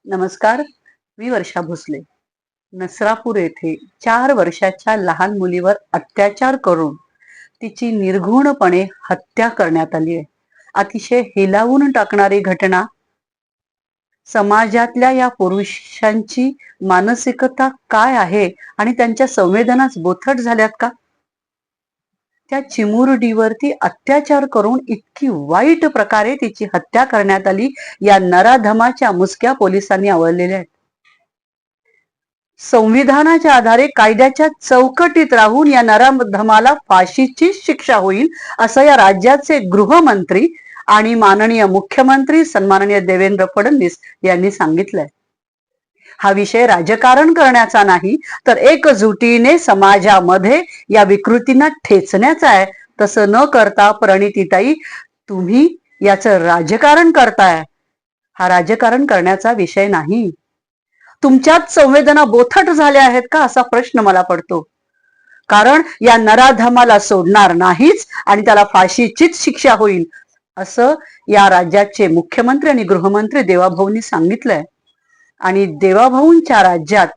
नमस्कार. मी वर्षा भोसले. नसरापूर येथे 4 वर्षाच्या लहान मुलीवर अत्याचार करून तिची निर्घृणपणे हत्या करण्यात आली आहे. अतिशय हेलावून टाकणारी घटना. समाजातल्या या पुरुषांची मानसिकता काय आहे आणि त्यांच्या संवेदनाच बोथट झाल्यात का? त्या चिमुरडीवरती अत्याचार करून इतकी वाईट प्रकारे तिची हत्या करण्यात आली. या नराधमाच्या मुसक्या पोलिसांनी आवळलेल्या आहेत. संविधानाच्या आधारे कायद्याच्या चौकटीत राहून या नराधमाला फाशीची शिक्षा होईल असं या राज्याचे गृहमंत्री आणि माननीय मुख्यमंत्री सन्माननीय देवेंद्र फडणवीस यांनी सांगितलंय. हा विषय राजकारण करण्याचा नाही, तर एकजुटीने समाजामध्ये या विकृतींना ठेचण्याचा आहे. तसं न करता प्रणितीताई, तुम्ही याचं राजकारण करताय. हा राजकारण करण्याचा विषय नाही. तुमच्यात संवेदना बोथट झाल्या आहेत का असा प्रश्न मला पडतो. कारण या नराधमाला सोडणार नाहीच आणि त्याला फाशीचीच शिक्षा होईल असं या राज्याचे मुख्यमंत्री आणि गृहमंत्री देवाभाऊंनी सांगितलंय. आणि देवाभाऊंच्या राज्यात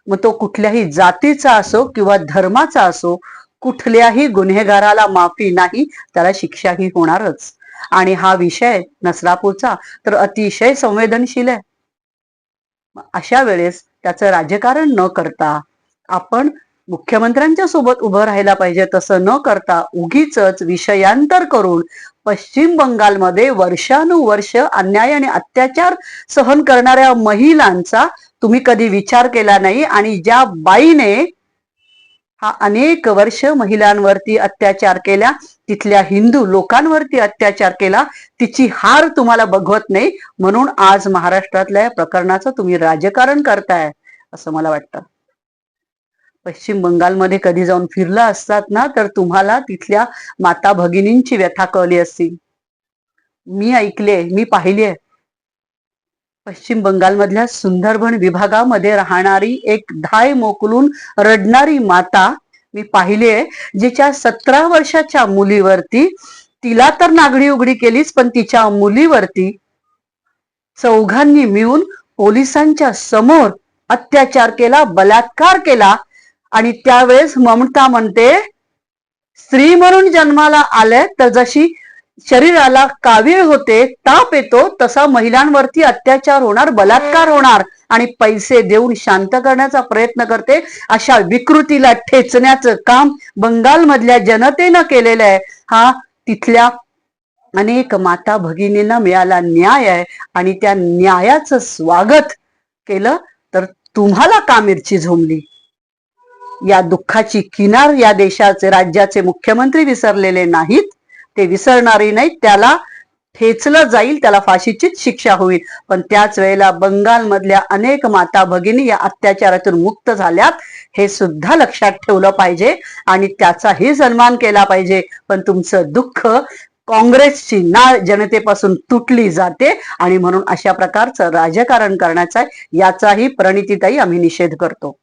मग तो कुठल्याही जातीचा असो किंवा धर्माचा असो, कुठल्याही गुन्हेगाराला माफी नाही, त्याला शिक्षाही होणारच. आणि हा विषय नसरापूरचा तर अतिशय संवेदनशील आहे. अशा वेळेस त्याचं राजकारण न करता आपण मुख्यमंत्र्यांच्या सोबत उभं राहायला पाहिजे. तसं न करता उगीच विषयांतर करून पश्चिम बंगालमध्ये वर्षानुवर्ष अन्याय आणि अत्याचार सहन करणाऱ्या महिलांचा तुम्ही कधी विचार केला नाही. आणि ज्या बाईने हा अनेक वर्ष महिलांवरती अत्याचार केल्या, तिथल्या हिंदू लोकांवरती अत्याचार केला, तिची हार तुम्हाला बघवत नाही. म्हणून आज महाराष्ट्रातल्या या प्रकरणाचं तुम्ही राजकारण करताय असं मला वाटतं. पश्चिम बंगालमध्ये कधी जाऊन फिरला असतात ना, तर तुम्हाला तिथल्या माता भगिनींची व्यथा कळली असती. मी ऐकले, मी पाहिले. पश्चिम बंगालमधल्या सुंदरबन विभागामध्ये राहणारी एक धाय मोकलून रडणारी माता मी पाहिलीये, जिच्या 17 वर्षाच्या मुलीवरती, तिला तर नागडी उघडी केलीच, पण तिच्या मुलीवरती चौघांनी मिळून पोलिसांच्या समोर अत्याचार केला, बलात्कार केला. आणि त्यावेळेस ममता म्हणते, स्त्री म्हणून जन्माला आले तर जशी शरीराला कावीळ होते, ताप येतो, तसा महिलांवरती अत्याचार होणार, बलात्कार होणार. आणि पैसे देऊन शांत करण्याचा प्रयत्न करते. अशा विकृतीला ठेचण्याचं काम बंगालमधल्या जनतेनं केलेलं आहे. हा तिथल्या अनेक माता भगिनींना मिळाला न्याय आहे आणि त्या न्यायाचं स्वागत केलं तर तुम्हाला का मिरची झोंबली? या दुःखाची किनार या देशाचे राज्याचे मुख्यमंत्री विसरलेले नाहीत. ते विसरणारी नाहीत. त्याला ठेचलं जाईल, त्याला फाशीचीच शिक्षा होईल. पण त्याच वेळेला बंगालमधल्या अनेक माता भगिनी या अत्याचारातून मुक्त झाल्यात, हे सुद्धा लक्षात ठेवलं पाहिजे आणि त्याचाही सन्मान केला पाहिजे. पण तुमचं दुःख काँग्रेसची नाळ जनतेपासून तुटली जाते आणि म्हणून अशा प्रकारचं राजकारण करण्याचा याचाही प्रणितीताई आम्ही निषेध करतो.